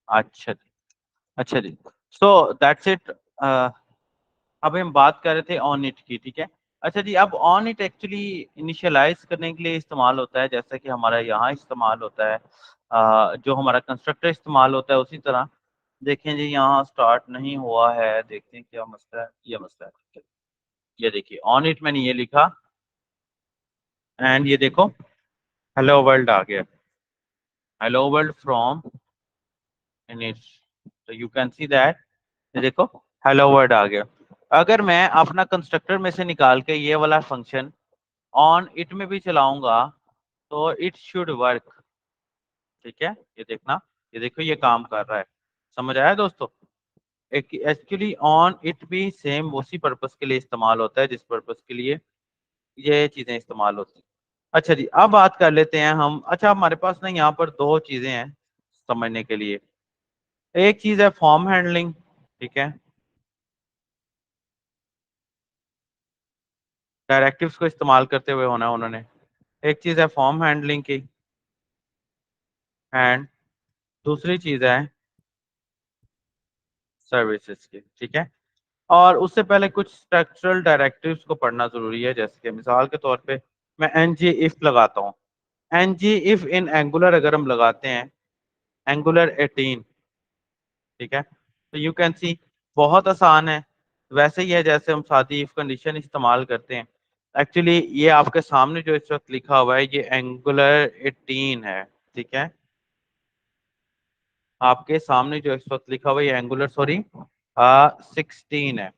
अच्छा जी, अच्छा जी। So that's it. अभी हम बात कर रहे थे ऑन इट की, ठीक है। अच्छा जी, अब ऑन इट एक्चुअली इनिशियलाइज करने के लिए इस्तेमाल होता है, जैसा कि हमारा यहाँ इस्तेमाल होता है, जो हमारा कंस्ट्रक्टर इस्तेमाल होता है उसी तरह। देखें जी, यहाँ स्टार्ट नहीं हुआ है, देखते हैं क्या मसला है। ये मसला है, ठीक है। ये देखिए ऑन इट मैंने ये लिखा, एंड ये देखो हेलो वर्ल्ड आ गया। हेलो वर्ल्ड फ्रॉम इनिट, तो यू कैन सी दैट, ये देखो हेलो वर्ल्ड आ गया। अगर मैं अपना कंस्ट्रक्टर में से निकाल के ये वाला फंक्शन ऑन इट में भी चलाऊंगा तो इट शुड वर्क, ठीक है। ये देखना, ये देखो ये काम कर रहा है। समझ आया दोस्तों? एक एक्चुअली ऑन इट भी सेम उसी पर्पस के लिए इस्तेमाल होता है जिस पर्पस के लिए ये चीजें इस्तेमाल होती हैं। अच्छा जी, अब बात कर लेते हैं हम। अच्छा, हमारे पास ना यहाँ पर दो चीजें हैं समझने के लिए। एक चीज है फॉर्म हैंडलिंग, ठीक है, डायरेक्टिव्स को इस्तेमाल करते हुए होना उन्होंने। एक चीज है फॉर्म हैंडलिंग की, एंड दूसरी चीज है सर्विसेज की, ठीक है। और उससे पहले कुछ स्ट्रक्चरल डायरेक्टिव्स को पढ़ना जरूरी है, जैसे कि मिसाल के तौर पे मैं एन जी इफ लगाता हूँ। N G if in Angular अगर हम लगाते हैं, एंगुलर 18, ठीक है, तो यू कैन सी बहुत आसान है। वैसे ही है जैसे हम सादी इफ कंडीशन इस्तेमाल करते हैं। एक्चुअली ये आपके सामने जो इस वक्त लिखा हुआ है ये एंगुलर 18 है, ठीक है। आपके सामने जो इस वक्त लिखा हुआ है ये एंगुलर, सॉरी, 16 है।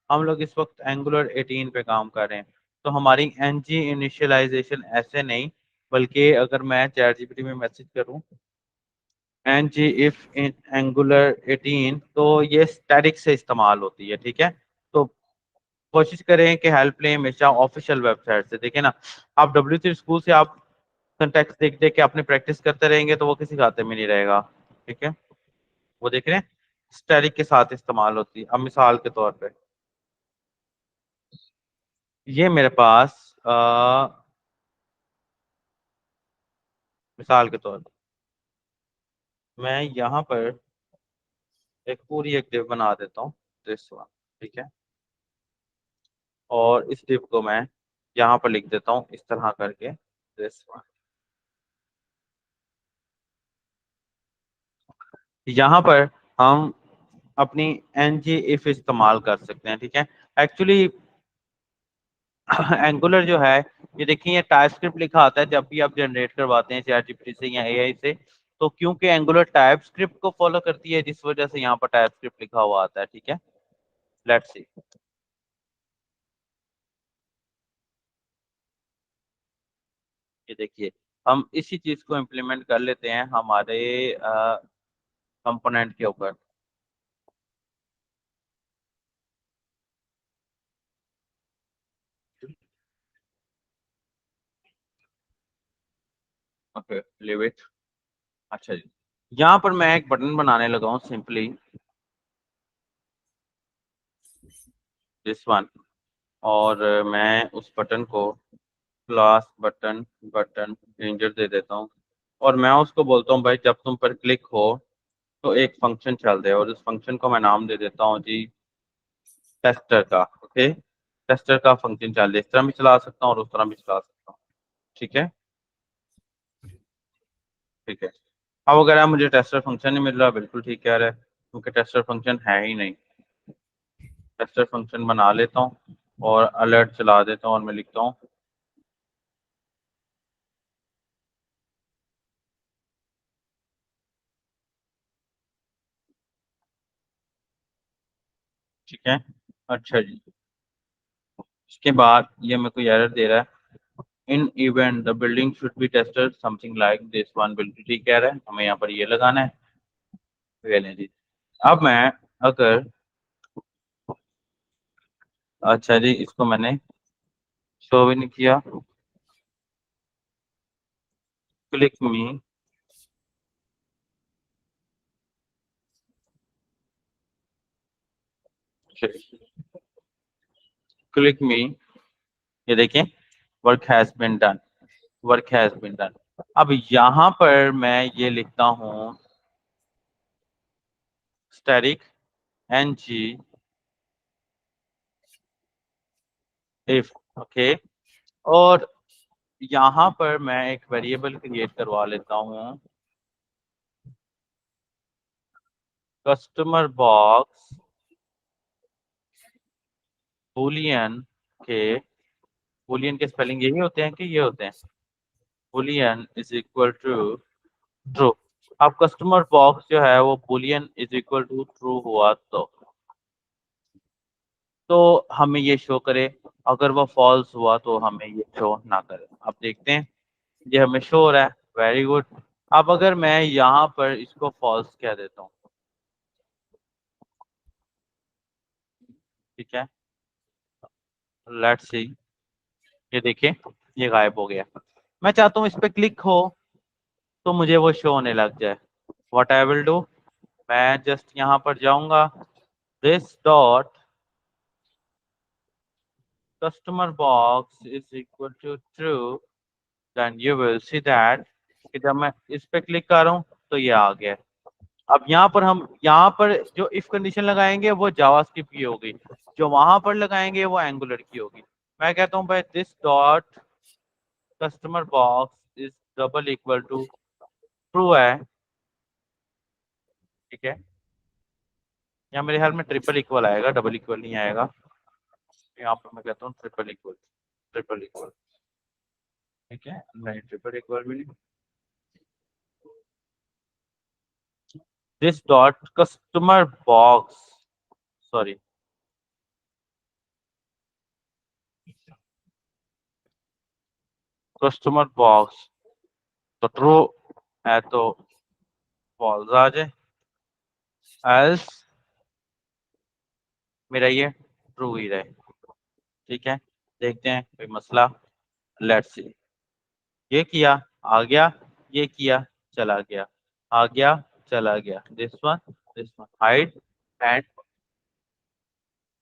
हम लोग इस वक्त एंगुलर 18 पे काम कर रहे हैं। तो हमारी एन जी इनिशियलाइजेशन ऐसे नहीं, बल्कि अगर मैं चैट जीपीटी में मैसेज करूं N G if in Angular 18, तो ये स्टैटिक से इस्तेमाल होती है, ठीक है। तो कोशिश करें कि हेल्प लें हमेशा ऑफिशियल वेबसाइट से, देखें ना। आप डब्ल्यू स्कूल से आप कंटेक्ट देख देख के अपनी प्रैक्टिस करते रहेंगे तो वो किसी खाते में नहीं रहेगा, ठीक है। वो देख रहे हैं, स्टैटिक के साथ इस्तेमाल होती है। अब मिसाल के तौर पे ये मेरे पास मिसाल के तौर पे मैं यहाँ पर एक पूरी एक डिव बना देता हूँ, दिस वन, ठीक है। और इस डिव को मैं यहाँ पर लिख देता हूँ इस तरह करके, दिस वन। यहाँ पर हम अपनी एन जी इफ इस्तेमाल कर सकते हैं, ठीक है। एक्चुअली एंगुलर जो है, ये देखिए ये टाइप स्क्रिप्ट लिखा आता है जब भी आप जनरेट करवाते हैं चैट जीपीटी से या एआई से। तो क्योंकि एंगुलर टाइप स्क्रिप्ट को फॉलो करती है, जिस वजह से यहाँ पर टाइप स्क्रिप्ट लिखा हुआ आता है, ठीक है। लेट्स सी, ये देखिए हम इसी चीज को इम्प्लीमेंट कर लेते हैं हमारे कंपोनेंट के ऊपर। Okay, leave it. अच्छा जी, यहाँ पर मैं एक बटन बनाने लगा हूँ, सिंपली दिस वन। और मैं उस बटन को क्लास बटन बटन रेंजर दे देता हूँ। और मैं उसको बोलता हूँ भाई जब तुम पर क्लिक हो तो एक फंक्शन चल दे, और उस फंक्शन को मैं नाम दे देता हूँ जी टेस्टर का, ओके। टेस्टर का फंक्शन चल दे, इस तरह भी चला सकता हूँ और उस तरह भी चला सकता हूँ, ठीक है। ठीक है। अब अगर आप मुझे टेस्टर फंक्शन नहीं मिल रहा, बिल्कुल ठीक कह रहे हैं, क्योंकि टेस्टर फंक्शन है ही नहीं। टेस्टर फंक्शन बना लेता हूँ और अलर्ट चला देता हूँ और मैं लिखता हूँ, ठीक है। अच्छा जी, इसके बाद ये मेरे को एरर दे रहा है, इन event the building should be tested something like this one, बिल्कुल ठीक कह रहा है, हमें यहाँ पर ये लगाना है। ये लें जी। अब मैं अगर, अच्छा जी, इसको मैंने शो भी नहीं किया, क्लिक मी, क्लिक मी, ये देखें work has been done, work has been done. अब यहाँ पर मैं ये लिखता हूँ स्टैटिक ng if, ओके। और यहाँ पर मैं एक वेरिएबल क्रिएट करवा लेता हूँ, कस्टमर बॉक्स बूलियन के, बूलियन के स्पेलिंग यही होते हैं कि ये होते हैं, boolean is equal to true. अब कस्टमर बॉक्स जो है वो boolean is equal to true हुआ तो हमें ये शो करे, अगर वो फॉल्स हुआ तो हमें ये शो ना करे। अब देखते हैं, ये हमें शो हो रहा है, वेरी गुड। अब अगर मैं यहाँ पर इसको फॉल्स कह देता हूँ, ठीक है, लेट्स सी, ये देखिए ये गायब हो गया। मैं चाहता हूँ इस पे क्लिक हो तो मुझे वो शो होने लग जाए। व्हाट आई विल डू, मैं जस्ट यहाँ पर जाऊंगा, this dot customer box is equal to true, then you will see that कि जब मैं इस पे क्लिक कर रहा हूँ तो ये आ गया। अब यहाँ पर जो इफ कंडीशन लगाएंगे वो जावास्क्रिप्ट की होगी, जो वहां पर लगाएंगे वो एंगुलर की होगी। मैं कहता हूँ भाई this dot customer box is double equal to true है, ठीक है। यहाँ मेरे ख्याल में ट्रिपल इक्वल आएगा, डबल इक्वल नहीं आएगा। यहाँ पर मैं कहता हूँ ट्रिपल इक्वल, ट्रिपल इक्वल, ठीक है, नहीं ट्रिपल इक्वल भी नहीं। This dot customer box, sorry, customer box तो ट्रू है तो फॉल्स आ जाए, एल्स मेरा ये ट्रू ही रहे, ठीक है। देखते हैं कोई मसला, लेट्स सी, ये किया आ गया, ये किया चला गया, आ गया चला गया, this one hide and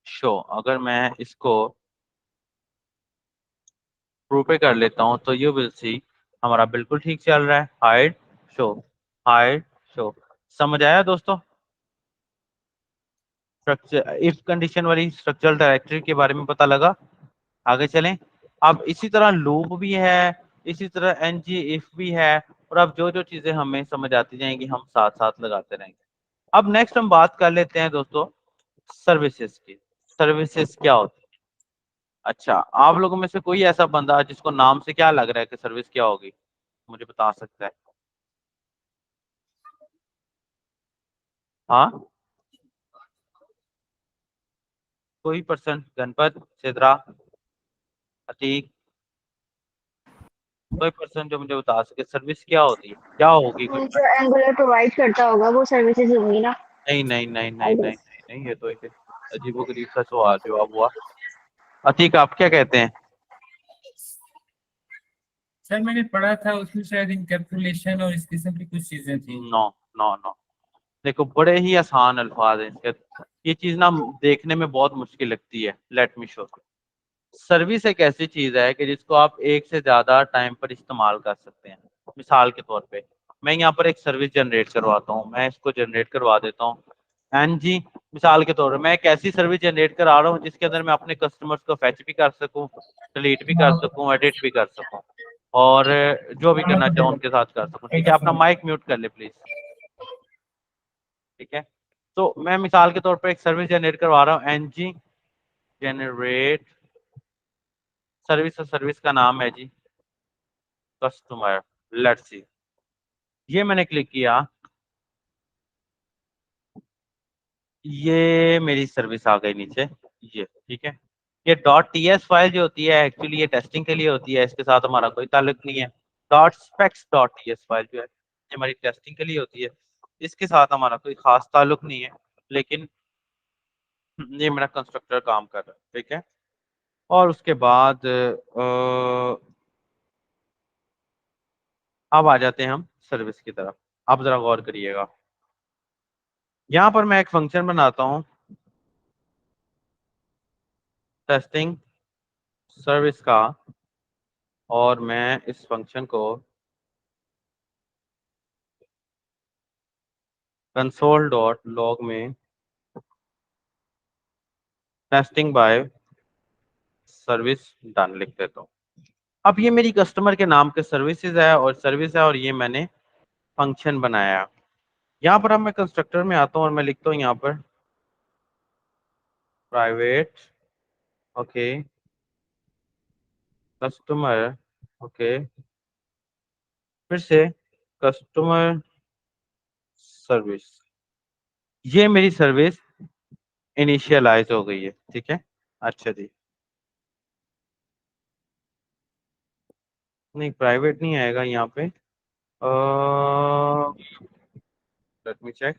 show. अगर मैं इसको ट्रू पे कर लेता हूँ तो यू विल सी हमारा बिल्कुल ठीक चल रहा है, हाइड शो, हाइड शो। समझ आया दोस्तों, स्ट्रक्चर इफ कंडीशन वाली स्ट्रक्चरल डायरेक्टरी के बारे में पता लगा। आगे चलें। अब इसी तरह लूप भी है, इसी तरह एनजी इफ भी है, और अब जो जो चीजें हमें समझ आती जाएंगी हम साथ साथ लगाते रहेंगे। अब नेक्स्ट हम बात कर लेते हैं दोस्तों सर्विसेज की। सर्विसेज क्या होती है? अच्छा, आप लोगों में से कोई ऐसा बंदा जिसको नाम से क्या लग रहा है कि सर्विस क्या होगी, मुझे बता सकता है? हाँ, कोई पर्सन, गणपत, सिद्रा, अतीक, कोई पर्सन जो मुझे बता सके सर्विस क्या होती है, क्या होगी कुछ? जो एंगुलर प्रोवाइड करता होगा वो सर्विसेज होंगी ना। नहीं नहीं नहीं आई नहीं नहीं गेस। नहीं नहीं, ये तो एक अजीबोगरीब सा सवाल जवाब हुआ। अतीक आप क्या कहते हैं? सर मैंने पढ़ा था उसमें शायद इनकैप्सुलेशन और इस किस्म की कुछ चीजें थी। नो नो नो, देखो बड़े ही आसान अल्फाज हैं इसके। ये चीज ना देखने में बहुत मुश्किल लगती है, लेट मी शो। सर्विस एक ऐसी चीज है कि जिसको आप एक से ज्यादा टाइम पर इस्तेमाल कर सकते हैं। मिसाल के तौर पे मैं यहाँ पर एक सर्विस जनरेट करवाता हूँ, मैं इसको जनरेट करवा देता हूँ एंड जी, मिसाल के तौर पर मैं एक ऐसी सर्विस जनरेट करा रहा हूँ जिसके अंदर मैं अपने कस्टमर्स को फैच भी कर सकूँ, डिलीट भी कर सकूँ, एडिट भी कर सकूँ, और जो भी करना चाहूँ उनके साथ कर सकूँ। ठीक है, अपना माइक म्यूट कर ले प्लीज, ठीक है। तो मैं मिसाल के तौर पर एक सर्विस जनरेट करवा रहा हूँ, N G generate service, service का नाम है जी कस्टमर, लेट्स सी। ये मैंने क्लिक किया, ये मेरी सर्विस आ गई नीचे, ये ठीक है। ये डॉट टी एस फाइल जो होती है एक्चुअली ये टेस्टिंग के लिए होती है, इसके साथ हमारा कोई ताल्लुक नहीं है। Dot specs dot T S file जो है ये हमारी टेस्टिंग के लिए होती है, इसके साथ हमारा कोई खास ताल्लुक नहीं है, लेकिन ये मेरा कंस्ट्रक्टर काम कर रहा है, ठीक है। और उसके बाद अब आ जाते हैं हम सर्विस की तरफ। आप जरा गौर करिएगा, यहाँ पर मैं एक फंक्शन बनाता हूँ, टेस्टिंग सर्विस का, और मैं इस फंक्शन को कंसोल डॉट लॉग में टेस्टिंग बाय सर्विस डन लिख देता हूँ। अब ये मेरी कस्टमर के नाम के सर्विसेज है और सर्विस है, और ये मैंने फंक्शन बनाया। यहाँ पर अब मैं कंस्ट्रक्टर में आता हूँ और मैं लिखता हूँ यहाँ पर प्राइवेट ओके कस्टमर ओके फिर से कस्टमर सर्विस। ये मेरी सर्विस इनिशियलाइज हो गई है, ठीक है। अच्छा जी, नहीं प्राइवेट नहीं आएगा यहाँ पे, लेट मी चेक।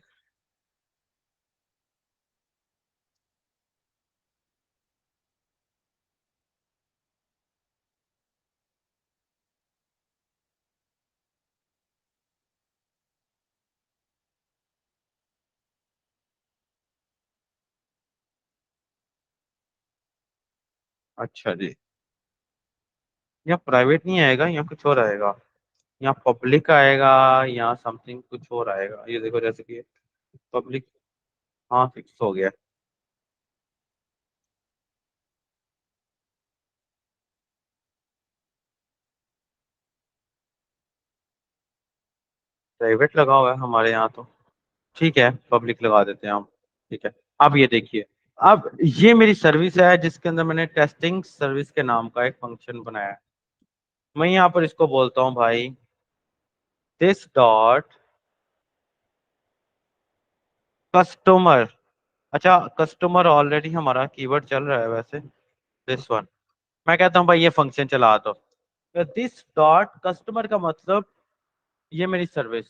अच्छा जी, यहाँ प्राइवेट नहीं आएगा, यहाँ कुछ और आएगा, यहाँ पब्लिक आएगा, यहाँ समथिंग कुछ और आएगा। ये देखो जैसे कि पब्लिक, हाँ फिक्स हो गया। प्राइवेट लगा हुआ है हमारे यहाँ तो, ठीक है पब्लिक लगा देते हैं हम, ठीक है। अब ये देखिए, अब ये मेरी सर्विस है जिसके अंदर मैंने टेस्टिंग सर्विस के नाम का एक फंक्शन बनाया है। मैं यहाँ पर इसको बोलता हूँ भाई दिस डॉट कस्टमर। अच्छा, कस्टमर ऑलरेडी हमारा कीवर्ड चल रहा है वैसे, दिस वन। मैं कहता हूँ भाई ये फंक्शन चला दो। दिस डॉट कस्टमर का मतलब ये मेरी सर्विस,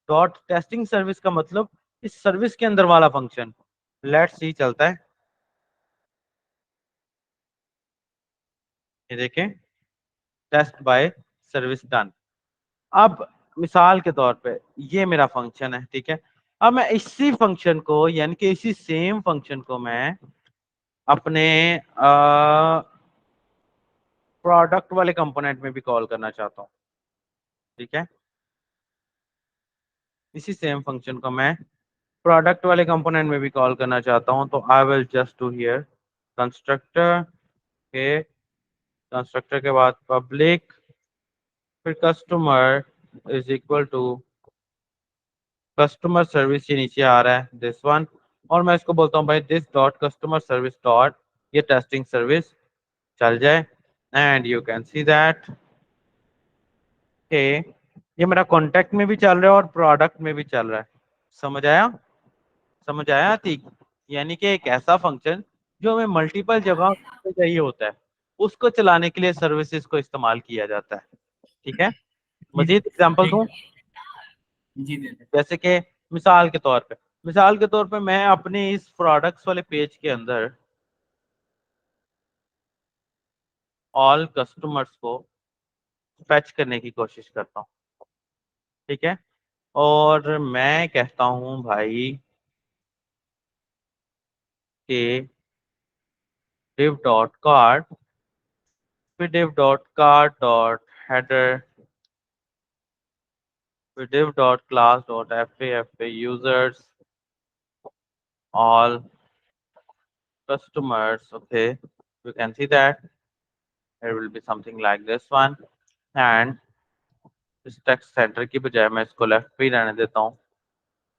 डॉट टेस्टिंग सर्विस का मतलब इस सर्विस के अंदर वाला फंक्शन। लेट्स सी चलता है, ये देखें टेस्ट बाय सर्विस डन। अब मिसाल के तौर पे ये मेरा फंक्शन है, ठीक है। अब मैं इसी फंक्शन को यानी कि इसी सेम फंक्शन को मैं अपने प्रोडक्ट वाले कंपोनेंट में भी कॉल करना चाहता हूँ, ठीक है। इसी सेम फंक्शन को मैं प्रोडक्ट वाले कंपोनेंट में भी कॉल करना चाहता हूँ, तो I will just do here constructor के, कंस्ट्रक्टर के बाद पब्लिक, फिर customer is equal to customer service, ये नीचे आ रहा है दिस वन, और मैं इसको बोलता हूँ भाई this dot customer service dot ये टेस्टिंग सर्विस चल जाए। And you can see that के ये मेरा कॉन्टेक्ट में भी चल रहा है और प्रोडक्ट में भी चल रहा है। समझ आया? समझ आया? ठीक, यानी कि एक ऐसा फंक्शन जो हमें मल्टीपल जगह पे चाहिए होता है, उसको चलाने के लिए सर्विसेज को इस्तेमाल किया जाता है, ठीक है। जी मजीद एग्जांपल दूं, एक जी दे दे। जैसे कि मिसाल के तौर पे मैं अपने इस प्रोडक्ट्स वाले पेज के अंदर ऑल कस्टमर्स को फैच करने की कोशिश करता हूँ, ठीक है। और मैं कहता हूँ भाई कि div डॉट कार्ड, फिर div dot card dot header, फिर div dot class dot fa users all customers, okay, you can see that there will be something like this one, and इस टेक्स्ट सेंटर की बजाय मैं इसको left पे ही रहने देता हूँ,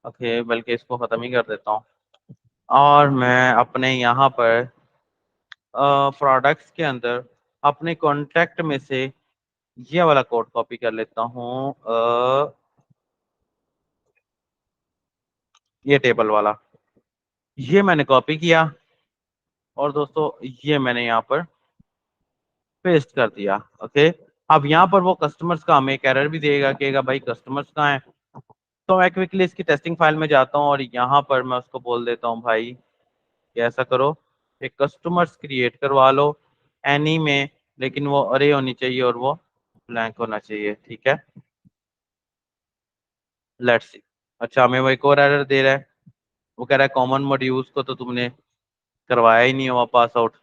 ओके, बल्कि इसको ख़त्म ही कर देता हूँ। और मैं अपने यहाँ पर प्रोडक्ट्स के अंदर अपने कॉन्टैक्ट में से ये वाला कोड कॉपी कर लेता हूँ, ये टेबल वाला, ये मैंने कॉपी किया और दोस्तों ये मैंने यहाँ पर पेस्ट कर दिया, ओके। अब यहाँ पर वो कस्टमर्स का हमें एक एरर भी देगा, कहेगा भाई कस्टमर्स कहाँ हैं। तो मैं क्विकली इसकी टेस्टिंग फाइल में जाता हूँ और यहाँ पर मैं उसको बोल देता हूँ भाई कि ऐसा करो, एक कस्टमर्स क्रिएट करवा लो एनी में, लेकिन वो अरे होनी चाहिए और वो ब्लैंक होना चाहिए, ठीक है। लेट्स सी, अच्छा हमें वो एक और एरर दे रहा है, वो कह रहा है कॉमन मॉड्यूल्स को तो तुमने करवाया ही नहीं हुआ पास आउट।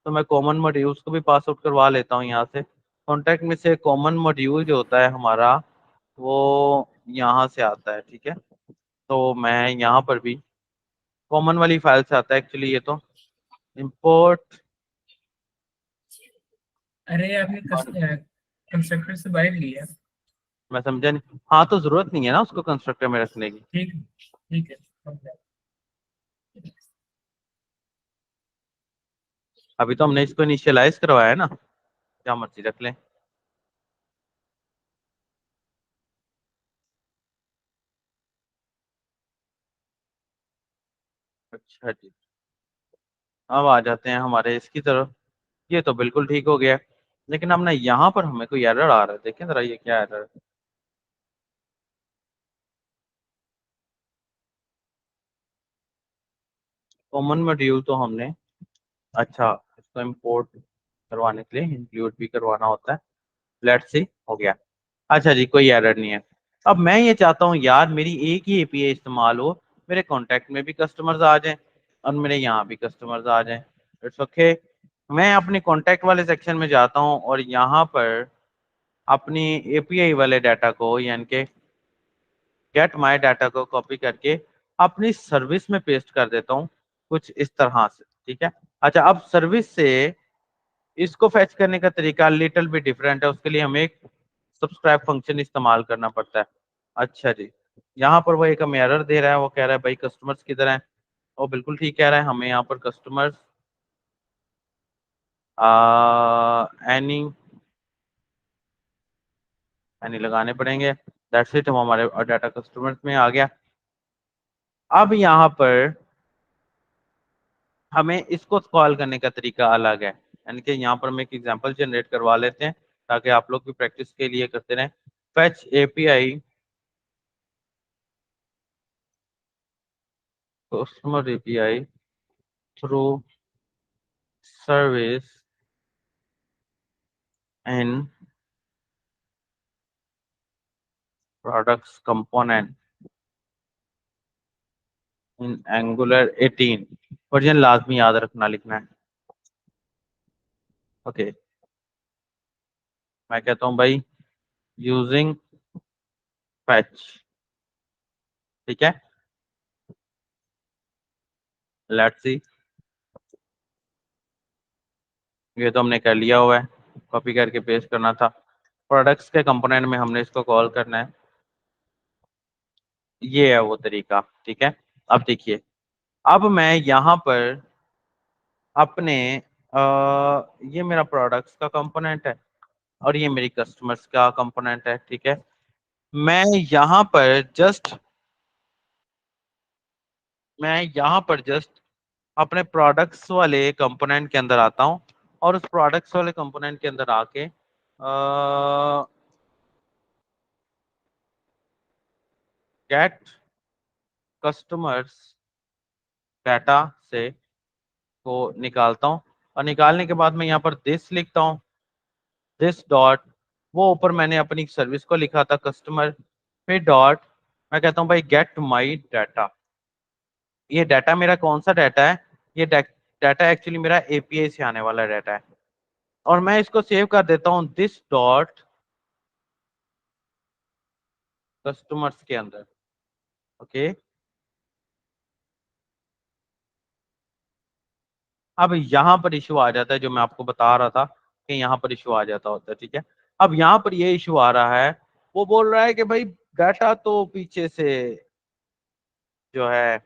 तो मैं कॉमन मॉड्यूल्स को भी पास आउट करवा लेता हूँ यहाँ से। कॉन्टैक्ट में से कॉमन मॉड्यूल जो होता है हमारा वो यहाँ से आता है, ठीक है। तो मैं यहाँ पर भी कॉमन वाली फाइल से आता है एक्चुअली ये तो इंपोर्ट। अरे आपने कंस्ट्रक्टर से बाहर लिया। मैं समझा नहीं, हाँ तो जरूरत नहीं है ना उसको कंस्ट्रक्टर में रखने की। ठीक ठीक है समझा। अभी तो हमने इसको इनिशियलाइज करवाया है ना, क्या मर्जी रख लें। अच्छा जी, अब आ जाते हैं हमारे इसकी तरफ। ये तो बिल्कुल ठीक हो गया, लेकिन अब ना यहाँ पर हमें कोई एरर आ रहा है, देखें जरा ये क्या एरर है। कॉमन मॉड्यूल तो हमने, अच्छा इसको इंपोर्ट करवाने के लिए इंक्लूड भी करवाना होता है। लेट्स सी, हो गया। अच्छा जी, कोई एरर नहीं है। अब मैं ये चाहता हूँ यार मेरी एक ही एपीआई इस्तेमाल हो, मेरे कॉन्टैक्ट में भी कस्टमर्स आ जाएं और मेरे यहाँ भी कस्टमर्स आ जाएं। It's okay. मैं अपने कॉन्टैक्ट वाले सेक्शन में जाता हूँ और यहाँ पर अपनी एपीआई वाले डाटा को यानी कि गेट माई डाटा को कॉपी करके अपनी सर्विस में पेस्ट कर देता हूँ, कुछ इस तरह से। ठीक है। अच्छा, अब सर्विस से इसको फैच करने का तरीका लिटिल भी डिफरेंट है, उसके लिए हमें एक सब्सक्राइब फंक्शन इस्तेमाल करना पड़ता है। अच्छा जी, यहाँ पर वो एक हमें एरर दे रहा है, वो कह रहा है भाई कस्टमर्स किधर हैं। वो बिल्कुल ठीक कह रहा है, हमें यहाँ पर कस्टमर्स एनी एनी लगाने पड़ेंगे। दैट्स इट, हम हमारे डाटा कस्टमर्स में आ गया। अब यहाँ पर हमें इसको कॉल करने का तरीका अलग है, यानी कि यहाँ पर हम एक एग्जांपल जनरेट करवा लेते हैं ताकि आप लोग भी प्रैक्टिस के लिए करते रहें। Fetch API customer API through service and products component in Angular 18। Version लाजमी याद रखना, लिखना है। ओके, मैं कहता हूँ भाई यूजिंग फैच। ठीक है, लेट्स सी। ये तो हमने कर लिया हुआ है, कॉपी करके पेस्ट करना था। प्रोडक्ट्स के कंपोनेंट में हमने इसको कॉल करना है, ये है वो तरीका। ठीक है। अब देखिए, अब मैं यहाँ पर अपने ये मेरा प्रोडक्ट्स का कंपोनेंट है और ये मेरी कस्टमर्स का कंपोनेंट है। ठीक है। मैं यहाँ पर जस्ट मैं यहाँ पर जस्ट अपने प्रोडक्ट्स वाले कंपोनेंट के अंदर आता हूँ और उस प्रोडक्ट्स वाले कंपोनेंट के अंदर आके गेट कस्टमर्स डाटा से को निकालता हूँ और निकालने के बाद मैं यहाँ पर दिस लिखता हूँ, दिस डॉट, वो ऊपर मैंने अपनी सर्विस को लिखा था कस्टमर, फिर डॉट, मैं कहता हूँ भाई गेट माई डाटा। ये डाटा मेरा कौन सा डाटा है, ये डाटा एक्चुअली मेरा एपीआई से आने वाला डाटा है और मैं इसको सेव कर देता हूँ दिस डॉट कस्टमर्स के अंदर। ओके। अब यहाँ पर इशू आ जाता है, जो मैं आपको बता रहा था कि यहाँ पर इशू आ जाता होता है। ठीक है। अब यहाँ पर ये इशू आ रहा है, वो बोल रहा है कि भाई डाटा तो पीछे से जो है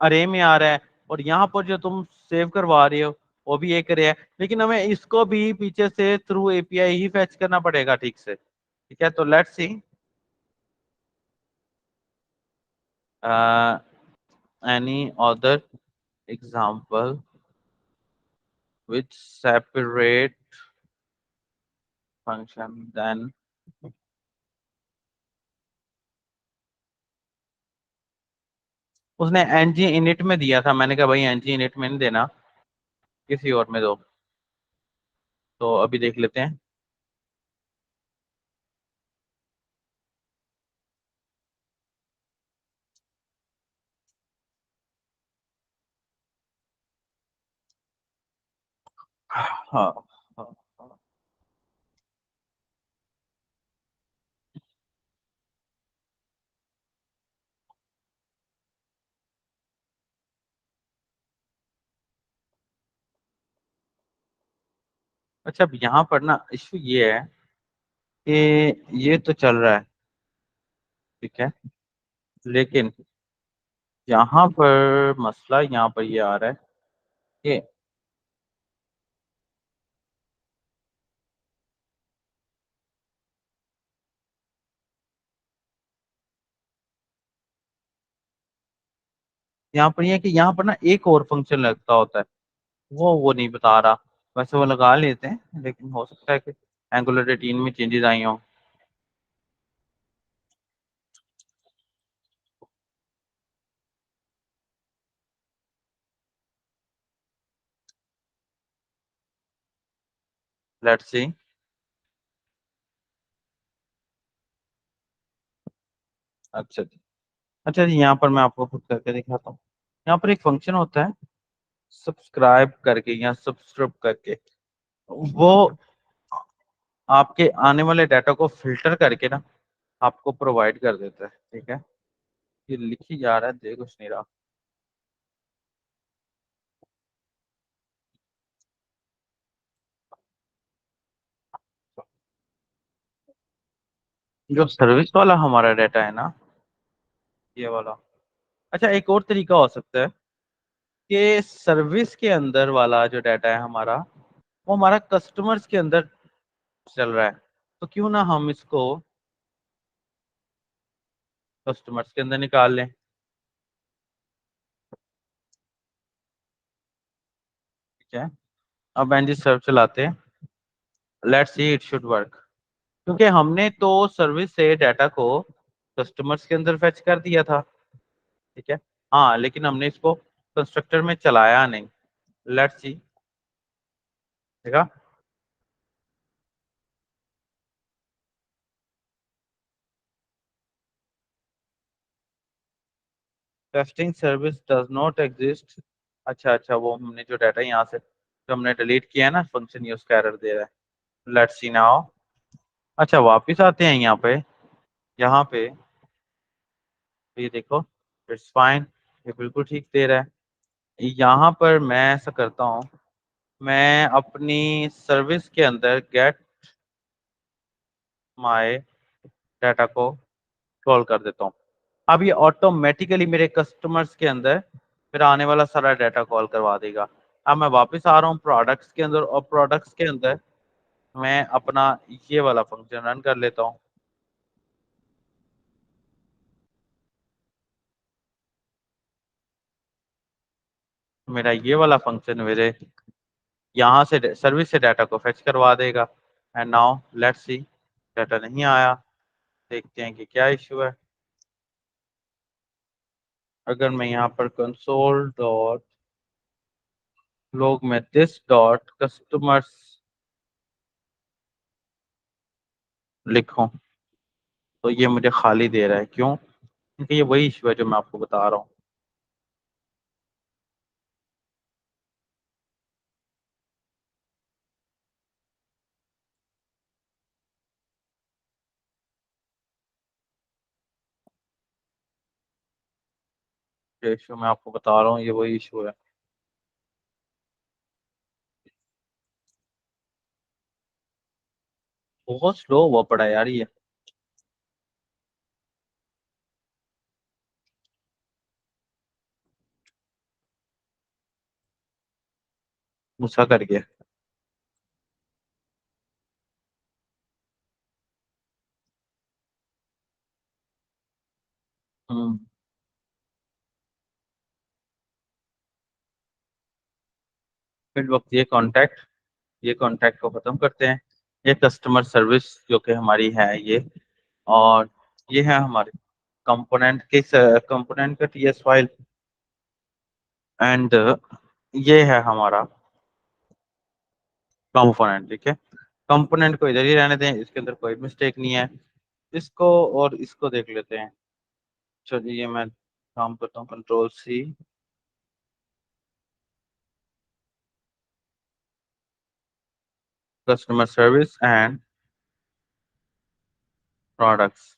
अरे में आ रहा है और यहाँ पर जो तुम सेव करवा रहे हो वो भी एक अरे है, लेकिन हमें इसको भी पीछे से थ्रू एपीआई ही फैच करना पड़ेगा ठीक से। ठीक है, तो let's see any other example which separate function then उसने एनजी इनिट में दिया था, मैंने कहा भाई एनजी इनिट में नहीं देना, किसी और में दो। तो अभी देख लेते हैं। हाँ हाँ हाँ। अच्छा, अब यहाँ पर ना इशू ये है कि ये तो चल रहा है, ठीक है, लेकिन यहाँ पर मसला यहाँ पर ये आ रहा है कि यहाँ पर ये है कि यहाँ पर ना एक और फंक्शन लगता होता है, वो नहीं बता रहा। वैसे वो लगा लेते हैं, लेकिन हो सकता है कि एंगुलर 18 में चेंजेस आई हों। Let's see. अच्छा जी। अच्छा जी, यहाँ पर मैं आपको खुद करके दिखाता हूँ। यहाँ पर एक फंक्शन होता है सब्सक्राइब करके या सब्सक्राइब करके, वो आपके आने वाले डाटा को फिल्टर करके ना आपको प्रोवाइड कर देता है, ठीक है। ये लिखी जा रहा है, दे कुछ नहीं रहा। जो सर्विस वाला हमारा डाटा है ना, ये वाला। अच्छा, एक और तरीका हो सकता है कि सर्विस के अंदर वाला जो डाटा है हमारा, वो हमारा कस्टमर्स के अंदर चल रहा है। तो क्यों ना हम इसको कस्टमर्स के अंदर निकाल लें, ठीक है। अब एनजी सर्व चलाते हैं, let's see it should work. क्योंकि हमने तो सर्विस से डाटा को कस्टमर्स के अंदर फेच कर दिया था, ठीक है। हाँ, लेकिन हमने इसको कंस्ट्रक्टर में चलाया नहीं। लेट्स सी, देखा। Testing service does not exist. अच्छा अच्छा, वो हमने जो डाटा यहाँ से जो हमने डिलीट किया है ना, फंक्शन यूज का एरर दे रहा है। Let's see now. अच्छा, वापिस आते हैं यहाँ पे। यहाँ पे तो ये देखो, इट्स फाइन, ये बिल्कुल ठीक दे रहा है। यहाँ पर मैं ऐसा करता हूँ, मैं अपनी सर्विस के अंदर गेट माय डाटा को कॉल कर देता हूँ। अब ये ऑटोमेटिकली मेरे कस्टमर्स के अंदर फिर आने वाला सारा डाटा कॉल करवा देगा। अब मैं वापस आ रहा हूँ प्रोडक्ट्स के अंदर, और प्रोडक्ट्स के अंदर मैं अपना ये वाला फंक्शन रन कर लेता हूँ। मेरा ये वाला फंक्शन मेरे यहाँ से सर्विस से डाटा को फेच करवा देगा। And now let's see, data नहीं आया। देखते हैं कि क्या इशू है। अगर मैं यहाँ पर कंसोल डॉट लॉग में दिस डॉट कस्टमर्स लिखूं, तो ये मुझे खाली दे रहा है। क्यों? क्योंकि ये वही इशू है जो मैं आपको बता रहा हूँ। ये इशू मैं आपको बता रहा हूँ, ये वही इशू है। बहुत स्लो हुआ पड़ा है यार ये। गुस्सा कर गया। हम्म। फिर वक्त ये कॉन्टैक्ट को खत्म करते हैं। ये कस्टमर सर्विस जो कि हमारी है ये, और ये है हमारे कंपोनेंट के कंपोनेंट का टीएस फाइल। एंड ये है हमारा कंपोनेंट, ठीक है। कंपोनेंट को इधर ही रहने दें, इसके अंदर कोई मिस्टेक नहीं है। इसको और इसको देख लेते हैं। चलिए, मैं काम करता हूँ control C, customer service and products.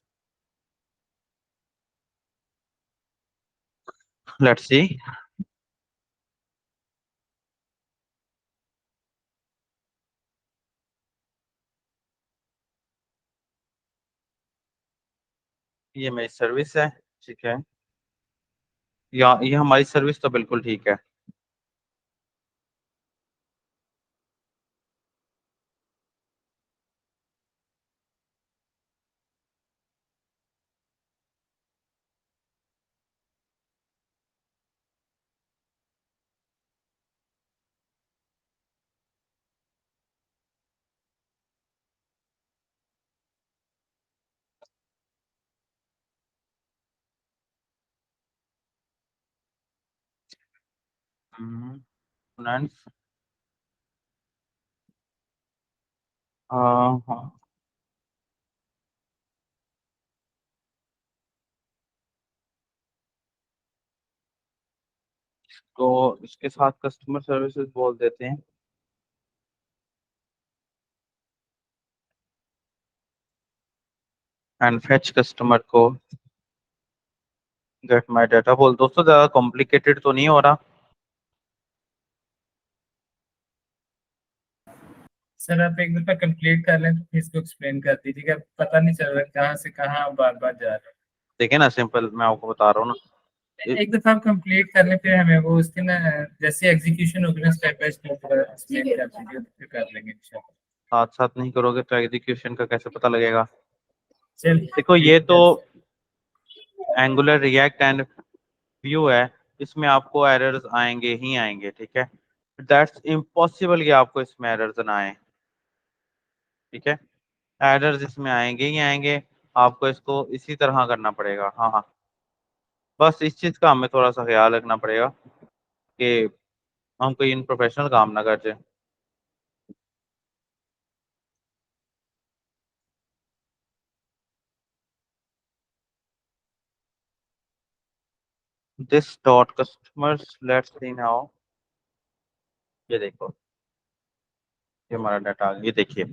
Let's see. ये मेरी सर्विस है, ठीक है, या ये हमारी सर्विस तो बिल्कुल ठीक है। फाइनेंस, हाँ, तो इसके साथ कस्टमर सर्विसेज बोल देते हैं, एंड फेच कस्टमर को गेट माय डाटा बोल। दोस्तों ज्यादा कॉम्प्लिकेटेड तो नहीं हो रहा? सर आप एक दफा कंप्लीट कर लें तो फिर इसको एक्सप्लेन कर दीजिएगा, पता नहीं चल रहा कहाँ से कहाँ बार बार जा रहे देखिए ना, सिंपल मैं आपको बता रहा हूँ हैं। ना, एक दफा आप कंप्लीट कर लें फिर हमें वो उसकी ना जैसे एग्जीक्यूशन होगी ना स्टेप बाय स्टेप एक्सप्लेन कर दीजिए, फिर कर लेंगे इंशाल्लाह। साथ साथ नहीं करोगे तो एग्जीक्यूशन का कैसे पता लगेगा? चलिए देखो ठीक ये है तो sir. Angular react and view है, इसमें आपको एरर्स आएंगे ही आएंगे, ठीक है, दैट्स इम्पॉसिबल कि आपको इसमें एरर्स ना आए, ठीक है, एरर्स इसमें आएंगे ही आएंगे, आपको इसको इसी तरह करना पड़ेगा। हाँ हाँ, बस इस चीज का हमें थोड़ा सा ख्याल रखना पड़ेगा कि हम कोई इन प्रोफेशनल काम ना कर जाए। This dot customers, let's see now, ये देखो, ये हमारा डाटा आ गया, ये देखिए,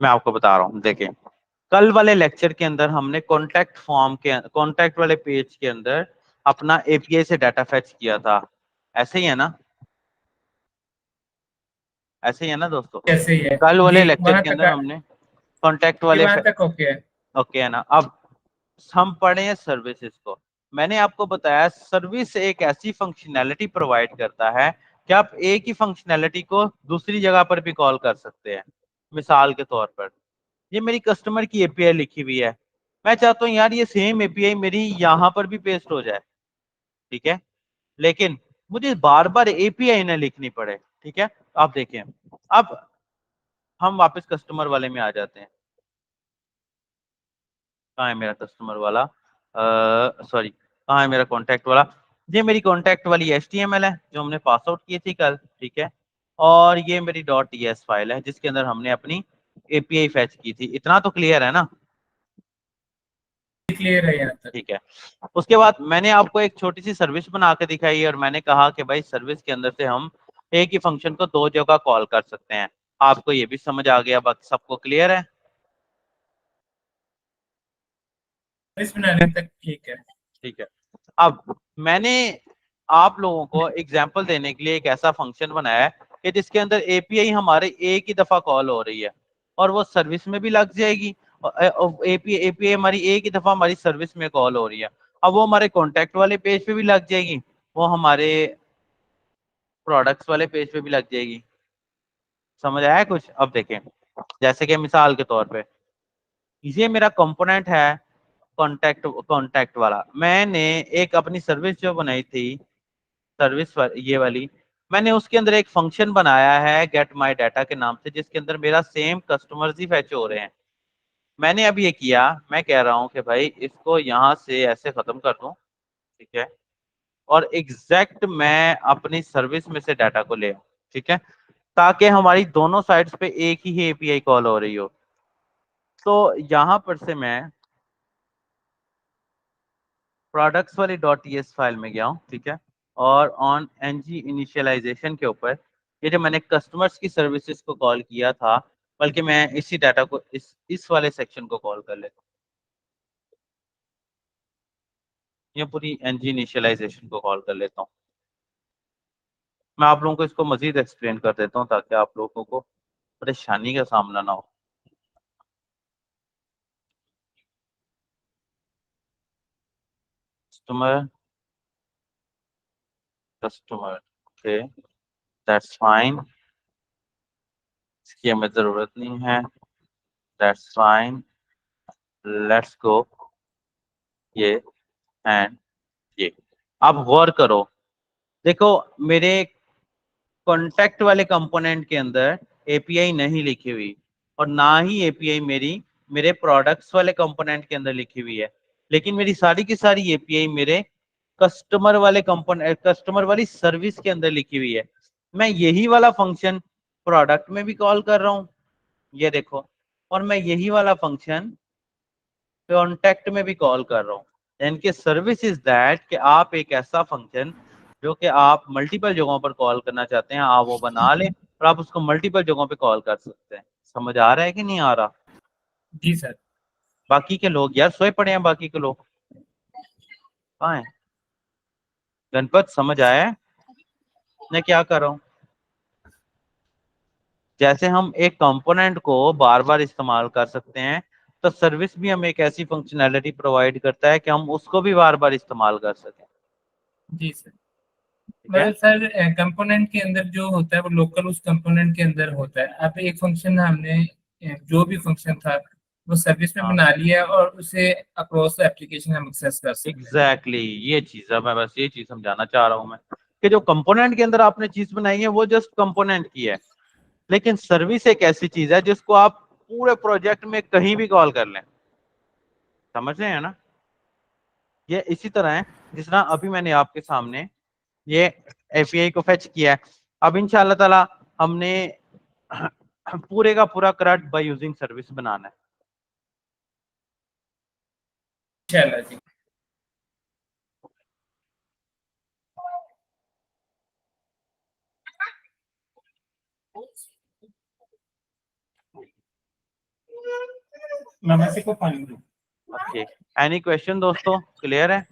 मैं आपको बता रहा हूँ, देखिए कल वाले लेक्चर के अंदर हमने कॉन्टैक्ट फॉर्म के, कॉन्टैक्ट वाले पेज के अंदर अपना एपीआई से डाटा फेच किया था, ऐसे ही है ना? ऐसे ही है ना दोस्तों? कैसे ही है कल वाले जी, लेक्चर वहां के तक अंदर हमने कॉन्टैक्ट वाले वहां तक ओके है। ओके है ना? अब हम पढ़े हैं सर्विसेज को। मैंने आपको बताया सर्विस एक ऐसी फंक्शनैलिटी प्रोवाइड करता है कि आप एक ही फंक्शनैलिटी को दूसरी जगह पर भी कॉल कर सकते हैं। मिसाल के तौर पर ये मेरी कस्टमर की एपीआई लिखी हुई है, मैं चाहता हूँ यार ये सेम एपीआई मेरी यहाँ पर भी पेस्ट हो जाए, ठीक है, लेकिन मुझे बार बार एपीआई ना लिखनी पड़े, ठीक है। आप देखें, अब हम वापस कस्टमर वाले में आ जाते हैं। कहाँ है मेरा कस्टमर वाला, सॉरी, कहाँ है मेरा कॉन्टैक्ट वाला? ये मेरी कॉन्टैक्ट वाली HTML है जो हमने पास आउट की थी कल, ठीक है, और ये मेरी .ts फाइल है जिसके अंदर हमने अपनी एपीआई फैच की थी। इतना तो क्लियर है ना? क्लियर है यहाँ तक। ठीक है। उसके बाद मैंने आपको एक छोटी सी सर्विस बना के दिखाई और मैंने कहा कि भाई सर्विस के अंदर से हम एक ही फंक्शन को दो जगह कॉल कर सकते हैं। आपको ये भी समझ आ गया? बाकी सबको क्लियर है? इस बनाने तक ठीक है। ठीक है। अब मैंने आप लोगों को एग्जाम्पल देने के लिए एक ऐसा फंक्शन बनाया है कि जिसके अंदर एपीआई हमारे एक ही दफा कॉल हो रही है और वो सर्विस में भी लग जाएगी, और एपीआई एपीआई हमारी एक ही दफा हमारी सर्विस में कॉल हो रही है, अब वो हमारे कॉन्टैक्ट वाले पेज पे भी लग जाएगी, वो हमारे प्रोडक्ट्स वाले पेज पे भी लग जाएगी। समझ आया कुछ? अब देखें, जैसे कि मिसाल के तौर पे ये मेरा कंपोनेंट है कॉन्टैक्ट वाला, मैंने एक अपनी सर्विस जो बनाई थी, सर्विस ये वाली, मैंने उसके अंदर एक फंक्शन बनाया है गेट माय डाटा के नाम से जिसके अंदर मेरा सेम कस्टमर्स ही फैच हो रहे हैं। मैंने अब ये किया, मैं कह रहा हूँ कि भाई इसको यहाँ से ऐसे खत्म कर दूं, ठीक है, और एग्जैक्ट मैं अपनी सर्विस में से डाटा को ले आऊं, ठीक है, ताकि हमारी दोनों साइड्स पे एक ही एपीआई कॉल हो रही हो। तो यहाँ पर से मैं प्रोडक्ट्स वाली .ts फाइल में गया हूँ, ठीक है, और ऑन एनजी इनिशियलाइजेशन के ऊपर ये जो मैंने कस्टमर्स की सर्विसेज को कॉल किया था, बल्कि मैं इसी डाटा को इस वाले सेक्शन को कॉल कर लेता हूँ, ये पूरी एनजी इनिशियलाइजेशन को कॉल कर लेता हूँ। मैं आप लोगों को इसको मजीद एक्सप्लेन कर देता हूँ ताकि आप लोगों को परेशानी का सामना ना हो। कस्टमर ओके, दैट्स फाइन, इसकी हमें जरूरत नहीं है, दैट्स फाइन, लेट्स गो ये एंड ये। आप गौर करो, देखो मेरे कॉन्टेक्ट वाले कंपोनेंट के अंदर एपीआई नहीं लिखी हुई और ना ही एपीआई मेरे प्रोडक्ट्स वाले कंपोनेंट के अंदर लिखी हुई है, लेकिन मेरी सारी की सारी एपीआई मेरे कस्टमर वाले कंपोनेंट, कस्टमर वाली सर्विस के अंदर लिखी हुई है। मैं यही वाला फंक्शन प्रोडक्ट में भी कॉल कर रहा हूँ, ये देखो, और मैं यही वाला फंक्शन कॉन्टेक्ट में भी कॉल कर रहा हूँ। इनके सर्विस इज दैट कि आप एक ऐसा फंक्शन जो कि आप मल्टीपल जगहों पर कॉल करना चाहते हैं, आप वो बना लें और आप उसको मल्टीपल जगहों पे कॉल कर सकते हैं। समझ आ रहा है कि नहीं आ रहा? जी सर। बाकी के लोग यार सोए पड़े हैं, बाकी के लोग कहाँ हैं? गणपत समझ आया है मैं क्या कर रहा हूँ? जैसे हम एक कंपोनेंट को बार बार इस्तेमाल कर सकते हैं, तो सर्विस भी हमें एक ऐसी फंक्शनैलिटी प्रोवाइड करता है कि हम उसको भी बार बार इस्तेमाल कर सकें। जी सर। ठीक है, मतलब सर कंपोनेंट के अंदर जो होता है वो लोकल उस कंपोनेंट के अंदर होता है। अब एक फंक्शन हमने जो भी फंक्शन था वो सर्विस में हाँ बना लिया और उसे अक्रॉस एप्लीकेशन हम एक्सेस कर सकते हैं। एग्जैक्टली ये चीज है, मैं बस ये चीज समझाना चाह रहा हूँ मैं, कि जो कंपोनेंट के अंदर आपने चीज बनाई है वो जस्ट कंपोनेंट की है, लेकिन सर्विस एक ऐसी चीज है जिसको आप पूरे प्रोजेक्ट में कहीं भी कॉल कर लें। समझ रहे हैं ना? ये इसी तरह है जिस तरह अभी मैंने आपके सामने ये एपीआई को फेच किया है। अब इंशाल्लाह ताला हमने पूरे का पूरा करंट बाय यूजिंग सर्विस बनाना है। इंशाल्लाह जी। मामा से को पानी दो। ओके, एनी क्वेश्चन दोस्तों? क्लियर है?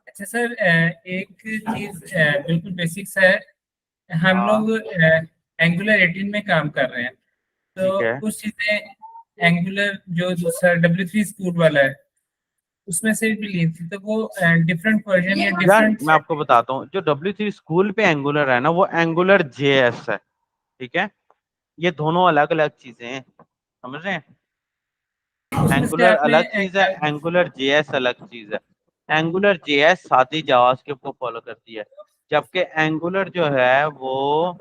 अच्छा सर, एक चीज बिल्कुल बेसिक्स है। हम हाँ लोग एंगुलर 18 में काम कर रहे हैं, ठीक तो है कुछ चीजें एंगुलर जो दूसरा W3 स्कूल वाला है उसमें से भी ली थी, तो वो डिफरेंट वर्जन या यार, डिफरेंट। मैं आपको बताता हूँ, जो W3 स्कूल पे एंगुलर है ना वो एंगुलर JS है, ठीक है? ये दोनों अलग अलग चीजें हैं, समझ रहे हैं? उसमें से एंगुलर आपने अलग चीज है, एंगुलर JS अलग चीज है। एंगुलर JS सादी जावास्क्रिप्ट को फॉलो करती है, जबकि एंगुलर जो है वो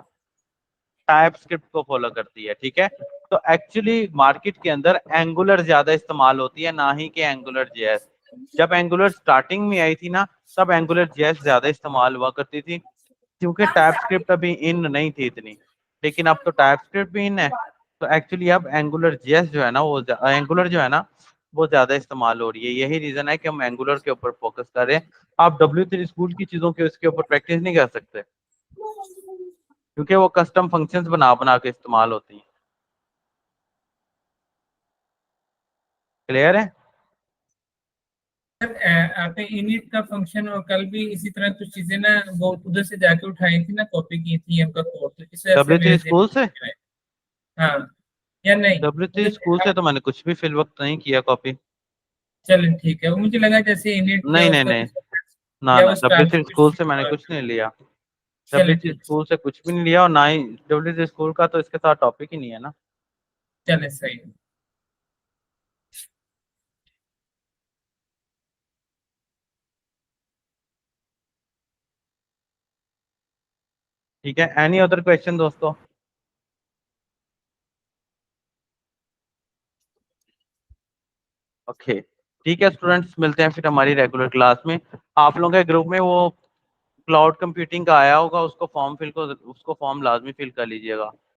टाइप स्क्रिप्ट को फॉलो करती है, ठीक है? तो एक्चुअली मार्केट के अंदर एंगुलर ज्यादा इस्तेमाल होती है, ना ही कि एंगुलर JS। जब एंगुलर स्टार्टिंग में आई थी ना, तब एंगुलर JS ज्यादा इस्तेमाल हुआ करती थी, क्योंकि टाइप स्क्रिप्ट अभी इन नहीं थी इतनी, लेकिन अब तो टाइप स्क्रिप्ट भी इन है। तो एक्चुअली अब एंगुलर JS जो है ना वो एंगुलर जो है ना वो ज्यादा इस्तेमाल हो रही है। यही रीजन है कि हम एंगुलर के ऊपर फोकस कर रहे हैं। आप W3 स्कूल की चीजों के उसके ऊपर प्रैक्टिस नहीं कर सकते, क्योंकि वो कस्टम फंक्शंस बना बना के इस्तेमाल होती हैं। क्लियर है? आपने इनिट का फंक्शन और कल भी इसी तरह कुछ चीजें ना वो उधर से जाके उठाई थी ना, कॉपी की थी हमका कोड, तो इस वजह से W3 मेरे स्कूल से? से हाँ या नहीं W3 मुझे। स्कूल से तो मैंने कुछ भी फिल वक्त नहीं किया कॉपी। चलो ठीक है, वो मुझे लगा जैसे इनिट किया नहीं नहीं उसका नहीं, कुछ ना या ना, उस क्लास W3 में स्कूल कुछ। से मैंने कुछ नहीं लिया। चलो W3 ठीक। स्कूल से कुछ भी नहीं लिया, और ना ही W3 स्कूल का तो इसके साथ टॉपिक ही नहीं है ना। चले सही है। ठीक है, एनी अदर क्वेश्चन दोस्तों? ओके, ठीक है स्टूडेंट्स, मिलते हैं फिर हमारी रेगुलर क्लास में। आप लोगों के ग्रुप में वो क्लाउड कंप्यूटिंग का आया होगा, उसको फॉर्म लाजमी फिल कर लीजिएगा।